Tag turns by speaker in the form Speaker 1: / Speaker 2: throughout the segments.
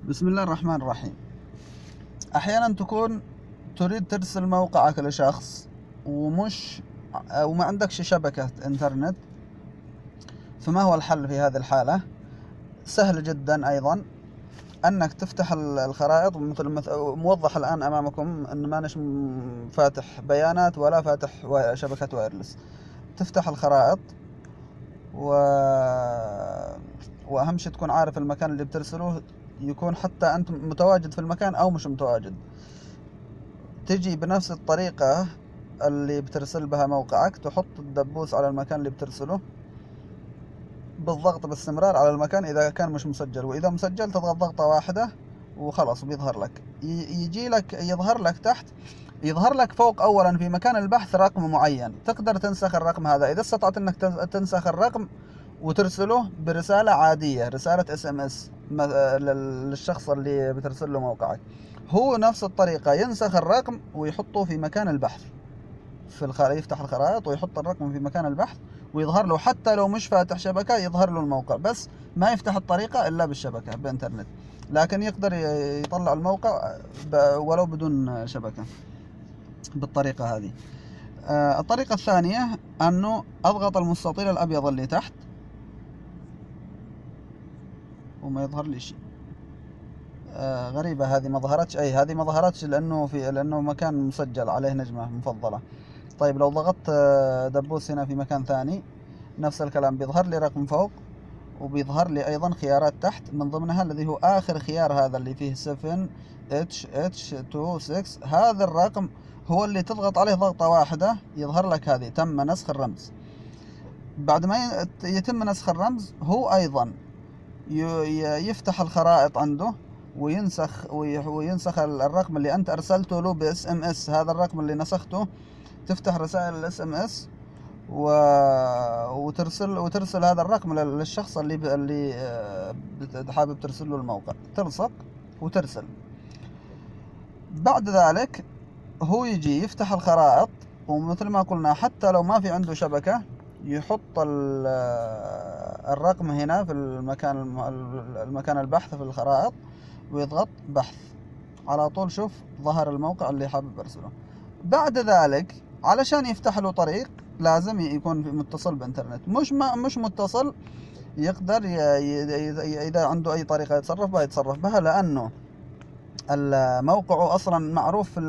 Speaker 1: بسم الله الرحمن الرحيم. أحيانا تكون تريد ترسل موقعك لشخص وما عندكش شبكة إنترنت. فما هو الحل في هذه الحالة؟ سهل جدا أيضا، أنك تفتح الخرائط مثل موضح الآن أمامكم، أن ما نش فاتح بيانات ولا فاتح شبكة وايرلس. تفتح الخرائط وأهم شيء تكون عارف المكان اللي بترسله، يكون حتى أنت متواجد في المكان أو مش متواجد. تجي بنفس الطريقة اللي بترسل بها موقعك، تحط الدبوس على المكان اللي بترسله بالضغط باستمرار على المكان إذا كان مش مسجل، وإذا مسجل تضغط ضغطة واحدة وخلاص بيظهر لك. يجي لك يظهر لك تحت، يظهر لك فوق أولا في مكان البحث رقم معين، تقدر تنسخ الرقم هذا إذا استطعت أنك تنسخ الرقم وترسله برسالة عادية، رسالة SMS للشخص اللي بترسل له موقعك. هو نفس الطريقة ينسخ الرقم ويحطه في مكان البحث يفتح الخرائط ويحط الرقم في مكان البحث ويظهر له، حتى لو مش فاتح شبكة يظهر له الموقع، بس ما يفتح الطريقة إلا بالشبكة بإنترنت، لكن يقدر يطلع الموقع ولو بدون شبكة بالطريقة هذه. الطريقة الثانية أنه أضغط المستطيل الأبيض اللي تحت وما يظهر لي شيء. غريبة هذه ما ظهرتش، هذه ما ظهرتش لأنه مكان مسجل عليه نجمة مفضلة. طيب لو ضغطت دبوس هنا في مكان ثاني نفس الكلام، بيظهر لي رقم فوق وبيظهر لي أيضا خيارات تحت، من ضمنها الذي هو آخر خيار هذا اللي فيه 7HH26. هذا الرقم هو اللي تضغط عليه ضغطة واحدة يظهر لك هذه تم نسخ الرمز. بعد ما يتم نسخ الرمز هو أيضا يفتح الخرائط عنده وينسخ الرقم اللي أنت أرسلته له SMS. هذا الرقم اللي نسخته تفتح رسائل SMS وترسل هذا الرقم للشخص اللي حابب ترسل له الموقع، تلصق وترسل. بعد ذلك هو يجي يفتح الخرائط، ومثل ما قلنا حتى لو ما في عنده شبكة يحط الرقم هنا في المكان البحث في الخرائط ويضغط بحث، على طول شوف ظهر الموقع اللي حابب ارسله. بعد ذلك علشان يفتح له طريق لازم يكون متصل بإنترنت، مش متصل يقدر إذا عنده أي طريقة يتصرف بها لأنه الموقع أصلا معروف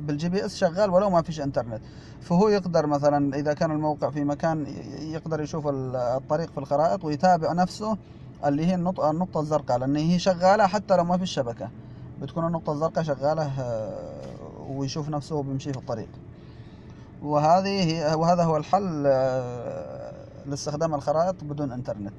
Speaker 1: بالGPS شغال ولو ما فيش إنترنت. فهو يقدر مثلا إذا كان الموقع في مكان يقدر يشوف الطريق في الخرائط ويتابع نفسه، اللي هي النقطة الزرقاء، لأن هي شغالة حتى لو ما فيش شبكة بتكون النقطة الزرقاء شغالة، ويشوف نفسه بيمشي في الطريق. وهذا هو الحل لاستخدام الخرائط بدون إنترنت.